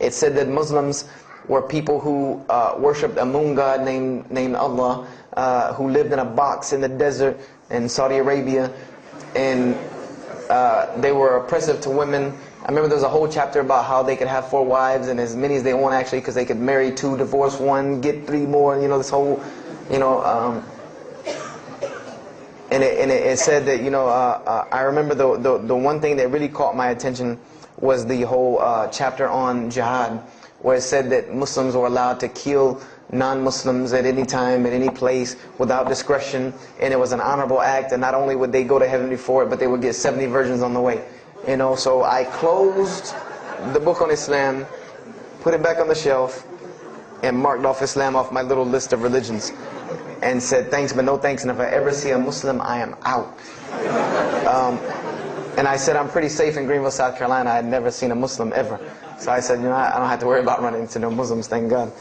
It said that Muslims were people who worshipped a moon god named Allah, who lived in a box in the desert in Saudi Arabia, and they were oppressive to women. I remember there was a whole chapter about how they could have 4 wives and as many as they want, actually, because they could marry 2, divorce 1, get 3 more. You know, this whole, you know, and it said that, you know, I remember the one thing that really caught my attention was the whole chapter on jihad, where it said that Muslims were allowed to kill non-Muslims at any time, at any place, without discretion, and it was an honorable act, and not only would they go to heaven before it, but they would get 70 virgins on the way. You know, so I closed the book on Islam, put it back on the shelf, and marked off Islam off my little list of religions, and said thanks but no thanks, and if I ever see a Muslim, I am out. And I said I'm pretty safe in Greenville, South Carolina. I had never seen a Muslim ever. So I said, you know, I don't have to worry about running into no Muslims, thank God.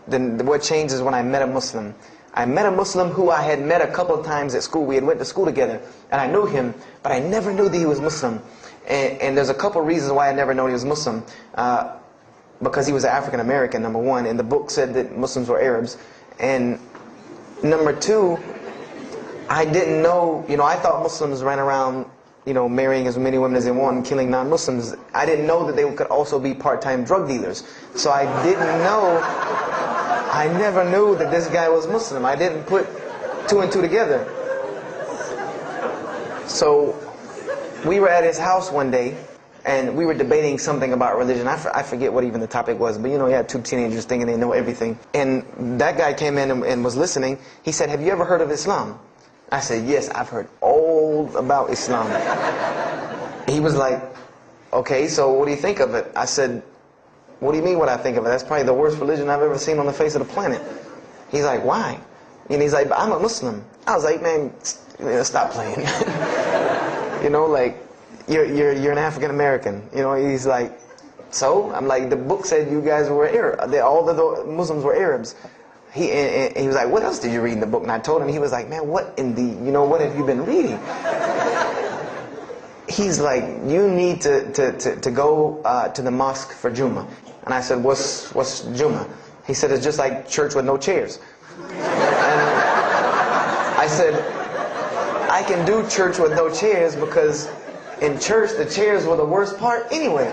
Then what changed is when I met a Muslim. I met a Muslim who I had met a couple of times at school. We had went to school together, and I knew him, but I never knew that he was Muslim. And there's a couple of reasons why I never knew he was Muslim. Because he was an African American, number one, and the book said that Muslims were Arabs. And number two, I didn't know, you know, I thought Muslims ran around, you know, marrying as many women as they want and killing non-Muslims. I didn't know that they could also be part-time drug dealers. So I didn't know, I never knew that this guy was Muslim. I didn't put 2 and 2 together. So we were at his house one day, and we were debating something about religion. I forget what even the topic was, but you know, you had 2 teenagers thinking they know everything. And that guy came in and was listening. He said, "Have you ever heard of Islam?" I said, "Yes, I've heard all about Islam." He was like, "Okay, so what do you think of it?" I said, "What do you mean what I think of it? That's probably the worst religion I've ever seen on the face of the planet." He's like, "Why?" And he's like, "I'm a Muslim." I was like, "Man, stop playing." You know, like, you're an African American. You know, he's like, "So?" I'm like, "The book said you guys were Arab. All the Muslims were Arabs." He was like, "What else did you read in the book?" And I told him. He was like, "Man, what in the, you know, what have you been reading?" He's like, "You need to go to the mosque for Jummah." And I said, what's Jummah? He said, "It's just like church with no chairs." And I said, "I can do church with no chairs because in church the chairs were the worst part anyway.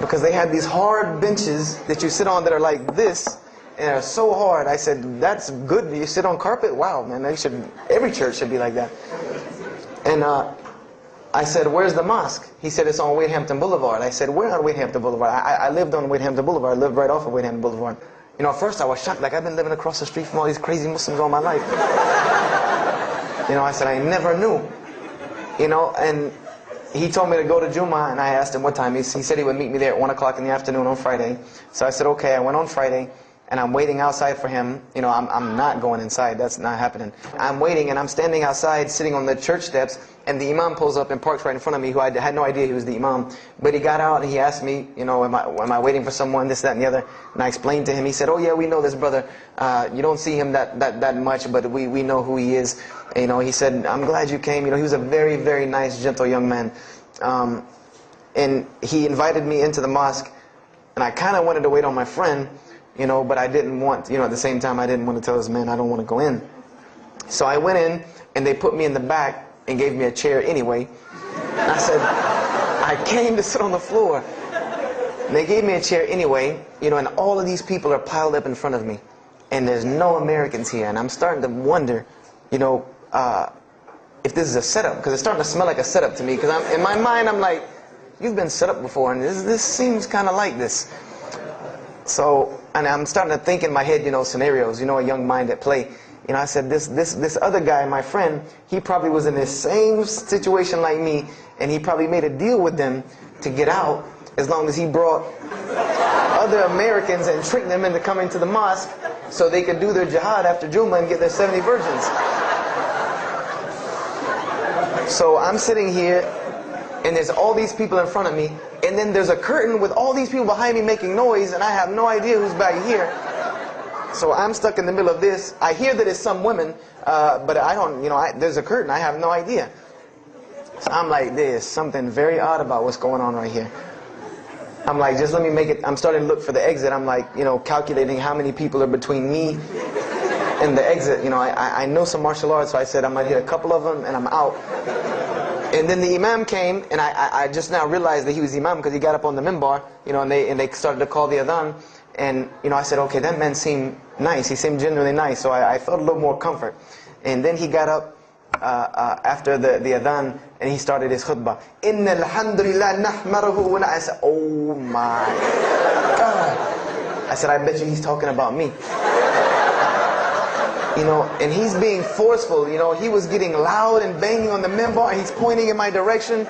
Because they had these hard benches that you sit on that are like this, and they're so hard." I said, "That's good. You sit on carpet? Wow, man, every church should be like that." And I said, "Where's the mosque?" He said, "It's on Wadehampton Boulevard." I said, "Where on Wadehampton Boulevard?" I lived on Wadehampton Boulevard. I lived right off of Wadehampton Boulevard. You know, at first I was shocked. Like, I've been living across the street from all these crazy Muslims all my life. You know, I said, I never knew. You know, and he told me to go to Jummah, and I asked him what time. He said he would meet me there at 1 o'clock in the afternoon on Friday. So I said, okay. I went on Friday, and I'm waiting outside for him. You know, I'm not going inside. That's not happening. I'm waiting, and I'm standing outside, sitting on the church steps, and the imam pulls up and parks right in front of me, who I had no idea he was the imam. But he got out, and he asked me, you know, am I waiting for someone, this, that, and the other? And I explained to him. He said, "Oh, yeah, we know this brother. You don't see him that much, but we know who he is." You know, he said, "I'm glad you came." You know, he was a very, very nice, gentle young man. And he invited me into the mosque, and I kind of wanted to wait on my friend, you know, but I didn't want, you know, at the same time I didn't want to tell this man I don't want to go in. So I went in, and they put me in the back and gave me a chair anyway. And I said, I came to sit on the floor. And they gave me a chair anyway, you know, and all of these people are piled up in front of me, and there's no Americans here, and I'm starting to wonder, you know, if this is a setup, because it's starting to smell like a setup to me, because in my mind I'm like, you've been set up before, and this seems kind of like this. So, and I'm starting to think in my head, you know, scenarios, you know, a young mind at play. You know, I said, this other guy, my friend, he probably was in the same situation like me, and he probably made a deal with them to get out, as long as he brought other Americans and tricked them into coming to the mosque so they could do their jihad after Jummah and get their 70 virgins. So I'm sitting here, and there's all these people in front of me, and then there's a curtain with all these people behind me making noise, and I have no idea who's back here. So I'm stuck in the middle of this. I hear that it's some women, but I don't, you know, there's a curtain. I have no idea. So I'm like, there's something very odd about what's going on right here. I'm like, just let me make it. I'm starting to look for the exit. I'm like, calculating how many people are between me and the exit. I know some martial arts, so I said I'm gonna hit a couple of them and I'm out. And then the imam came, and I just now realized that he was imam because he got up on the minbar, and they started to call the adhan. And I said, okay, that man seemed nice. He seemed genuinely nice, so I felt a little more comfort. And then he got up after the adhan, and he started his khutbah. Inna alhamdulillah nahmaruhu wa. I said, oh my God. I said, I bet you he's talking about me. And he's being forceful. He was getting loud and banging on the minbar, and he's pointing in my direction.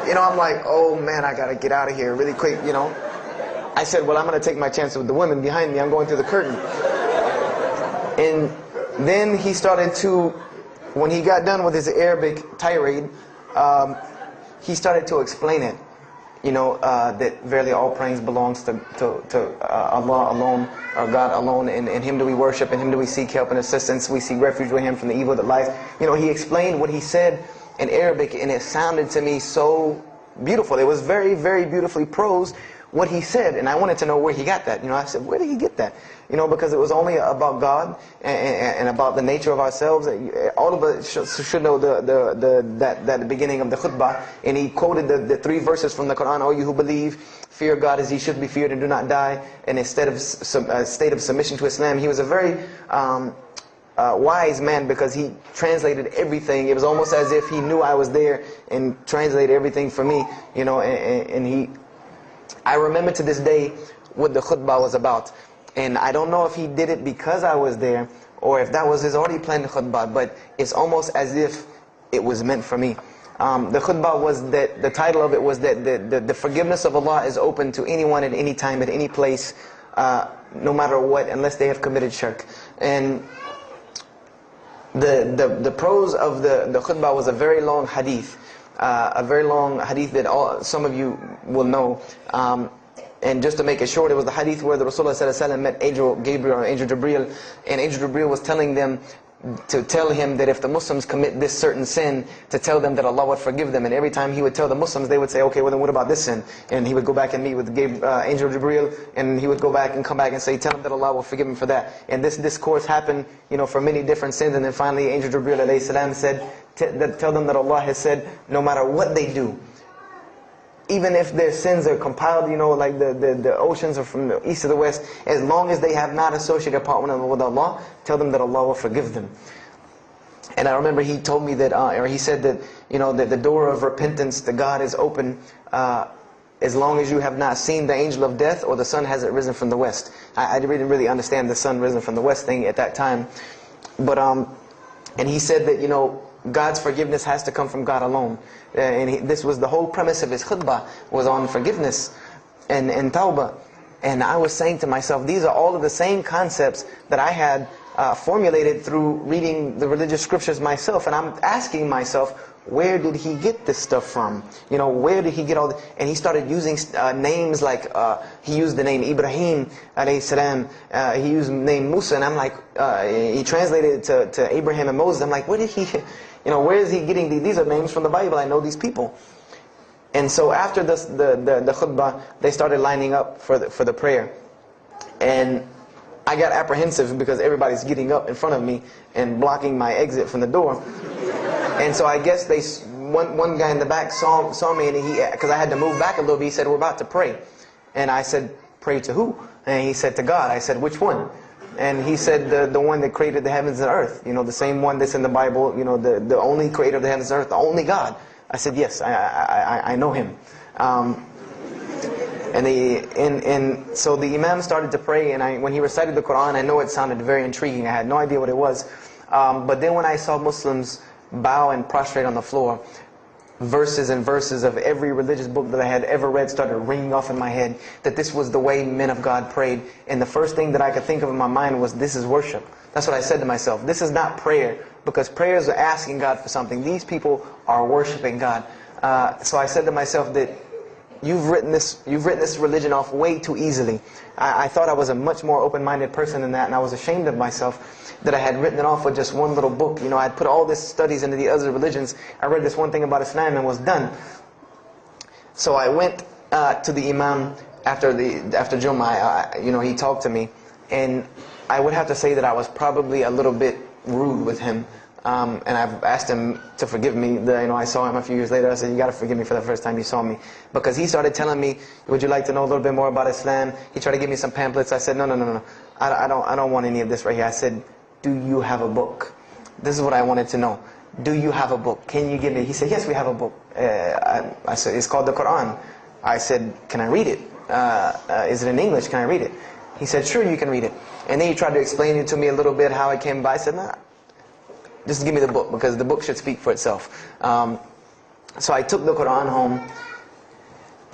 I'm like, oh man, I gotta get out of here really quick. I said, well, I'm gonna take my chance with the women behind me. I'm going through the curtain. And then he started to, when he got done with his Arabic tirade, he started to explain it. That verily all praise belongs to Allah alone, or God alone, and Him do we worship, and Him do we seek help and assistance. We seek refuge with Him from the evil that lies. He explained what he said in Arabic, and it sounded to me so beautiful. It was very, very beautifully prosed, what he said, and I wanted to know where he got that. I said, where did he get that? Because it was only about God and about the nature of ourselves. All of us should know that the beginning of the khutbah, and he quoted the 3 verses from the Quran. O you who believe, fear God as He should be feared and do not die. And instead of state of submission to Islam, he was a very wise man, because he translated everything. It was almost as if he knew I was there and translated everything for me. I remember to this day what the khutbah was about. And I don't know if he did it because I was there, or if that was his already planned khutbah, but it's almost as if it was meant for me. The khutbah was that, the title of it was that the forgiveness of Allah is open to anyone at any time, at any place, no matter what, unless they have committed shirk. And the prose of the khutbah was a very long hadith. A very long hadith that some of you will know. And just to make it short, it was the hadith where the Rasulullah ﷺ met Angel Gabriel or Angel Jibreel, and Angel Jibreel was telling them to tell him that if the Muslims commit this certain sin, to tell them that Allah would forgive them. And every time he would tell the Muslims, they would say, okay, well then what about this sin? And he would go back and meet with Angel Jibreel, and he would go back and come back and say, tell them that Allah will forgive him for that. And this discourse happened, for many different sins. And then finally Angel Jibreel alayhi salam said, tell them that Allah has said, no matter what they do, even if their sins are compiled, like the oceans are from the east to the west, as long as they have not associated a partner with Allah, tell them that Allah will forgive them. And I remember he told me that, or he said that, that the door of repentance to God is open as long as you have not seen the angel of death or the sun hasn't risen from the west. I didn't really understand the sun risen from the west thing at that time. But, and he said that, God's forgiveness has to come from God alone. This was the whole premise of his khutbah, was on forgiveness and tawbah. And I was saying to myself, these are all of the same concepts that I had formulated through reading the religious scriptures myself. And I'm asking myself, where did he get this stuff from? Where did he get all this? And he started using names like, he used the name Ibrahim alayhi salam, he used the name Musa, and I'm like, he translated it to Abraham and Moses. I'm like, where did he, where is he getting these? These are names from the Bible, I know these people. And so after the khutbah, they started lining up for the prayer. And I got apprehensive because everybody's getting up in front of me and blocking my exit from the door. And so I guess one guy in the back saw me, and because I had to move back a little bit, he said, we're about to pray. And I said, pray to who? And he said, to God. I said, which one? And he said, the one that created the heavens and earth. The same one that's in the Bible, the only creator of the heavens and earth, the only God. I said, yes, I know him. And so the Imam started to pray, and when he recited the Quran, I know it sounded very intriguing. I had no idea what it was. But then when I saw Muslims bow and prostrate on the floor, verses and verses of every religious book that I had ever read started ringing off in my head, that this was the way men of God prayed. And the first thing that I could think of in my mind was, this is worship. That's what I said to myself. This is not prayer, because prayers are asking God for something. These people are worshiping God. So I said to myself that you've written this religion off way too easily. I thought I was a much more open-minded person than that, and I was ashamed of myself that I had written it off with just one little book. I had put all this studies into the other religions. I read this one thing about Islam and was done. So I went to the Imam after Jummah. He talked to me, and I would have to say that I was probably a little bit rude with him. And I've asked him to forgive me. I saw him a few years later. I said, you got to forgive me for the first time you saw me. Because he started telling me, would you like to know a little bit more about Islam? He tried to give me some pamphlets. I said, no. I don't want any of this right here. I said, do you have a book? This is what I wanted to know. Do you have a book? Can you give me? He said, yes, we have a book. I said, it's called the Quran. I said, can I read it? Is it in English? Can I read it? He said, sure, you can read it. And then he tried to explain it to me a little bit, how it came by. I said, nah. Just give me the book, because the book should speak for itself. So I took the Quran home,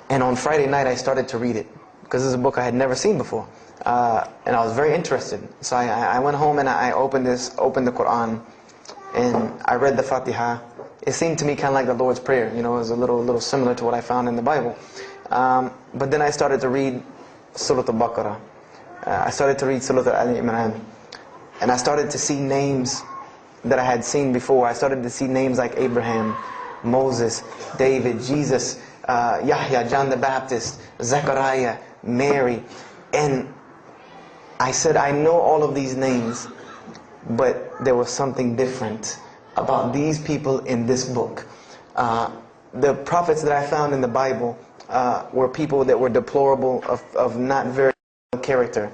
and on Friday night I started to read it, because this is a book I had never seen before, and I was very interested. So I went home and I opened the Quran, and I read the Fatiha. It seemed to me kind of like the Lord's Prayer. It was a little similar to what I found in the Bible. But then I started to read Surah Al-Baqarah. I started to read Surah Al-Imran, and I started to see names that I had seen before. I started to see names like Abraham, Moses, David, Jesus, Yahya, John the Baptist, Zechariah, Mary. And I said, I know all of these names, but there was something different about these people in this book. The prophets that I found in the Bible were people that were deplorable, of not very good character.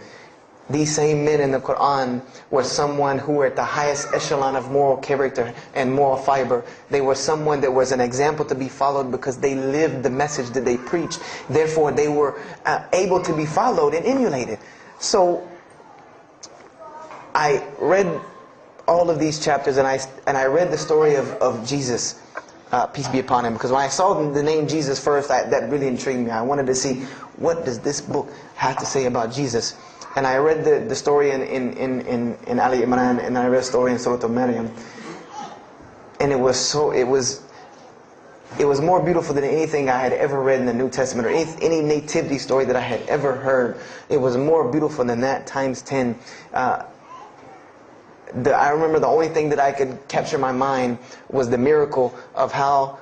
These same men in the Quran were someone who were at the highest echelon of moral character and moral fiber. They were someone that was an example to be followed because they lived the message that they preached. Therefore, they were able to be followed and emulated. So I read all of these chapters, and I read the story of Jesus, peace be upon him, because when I saw the name Jesus first, that really intrigued me. I wanted to see, what does this book have to say about Jesus? And I read the story in Ali Imran, and I read the story in Surah Al-Maryam, and it was more beautiful than anything I had ever read in the New Testament, or any nativity story that I had ever heard. It was more beautiful than that times 10. I remember the only thing that I could capture in my mind was the miracle of how,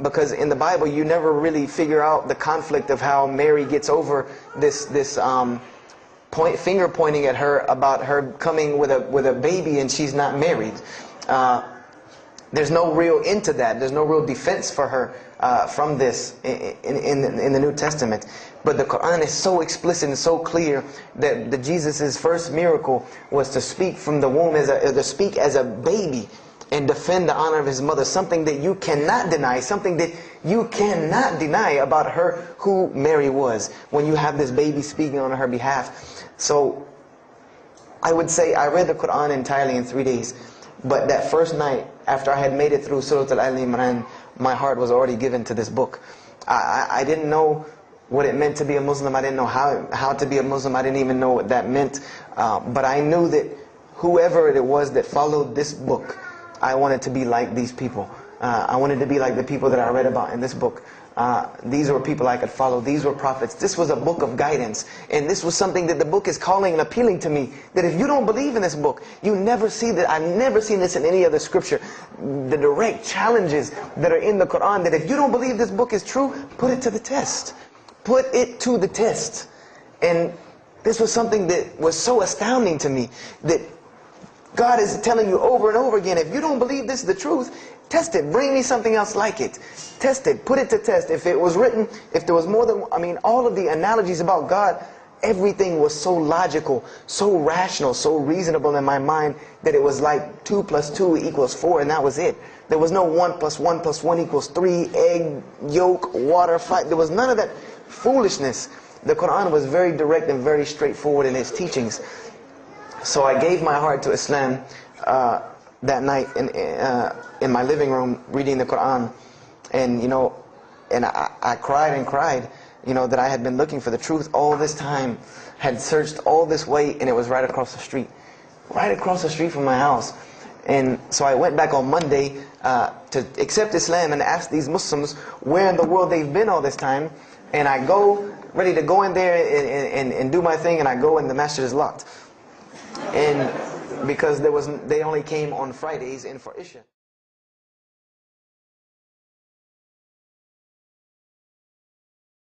because in the Bible you never really figure out the conflict of how Mary gets over this finger pointing at her about her coming with a baby and she's not married. There's no real end to that. There's no real defense for her from this in the New Testament. But the Quran is so explicit and so clear that Jesus' first miracle was to speak from the womb, to speak as a baby and defend the honor of his mother. Something that you cannot deny. Something that you cannot deny about her, who Mary was, when you have this baby speaking on her behalf. So I would say I read the Quran entirely in 3 days. But that first night, after I had made it through Surah Al-Imran, my heart was already given to this book. I didn't know what it meant to be a Muslim. I didn't know how to be a Muslim. I didn't even know what that meant. But I knew that whoever it was that followed this book, I wanted to be like these people. I wanted to be like the people that I read about in this book. These were people I could follow. These were prophets. This was a book of guidance. And this was something that the book is calling and appealing to me. That if you don't believe in this book, you never see that. I've never seen this in any other scripture. The direct challenges that are in the Quran, that if you don't believe this book is true, put it to the test. Put it to the test. And this was something that was so astounding to me, that God is telling you over and over again, if you don't believe this is the truth, test it. Bring me something else like it. Test it. Put it to test. If it was written, if there was more than, all of the analogies about God, everything was so logical, so rational, so reasonable in my mind, that it was like 2 + 2 = 4, and that was it. There was no 1 + 1 + 1 = 3, egg, yolk, water, fight. There was none of that foolishness. The Quran was very direct and very straightforward in its teachings. So I gave my heart to Islam that night in my living room, reading the Quran, and I cried and cried, that I had been looking for the truth all this time, had searched all this way, and it was right across the street from my house. And so I went back on Monday. to accept Islam and ask these Muslims where in the world they've been all this time. And I go, ready to go in there and do my thing, and I go and the masjid is locked. And because they only came on Fridays in for Isha.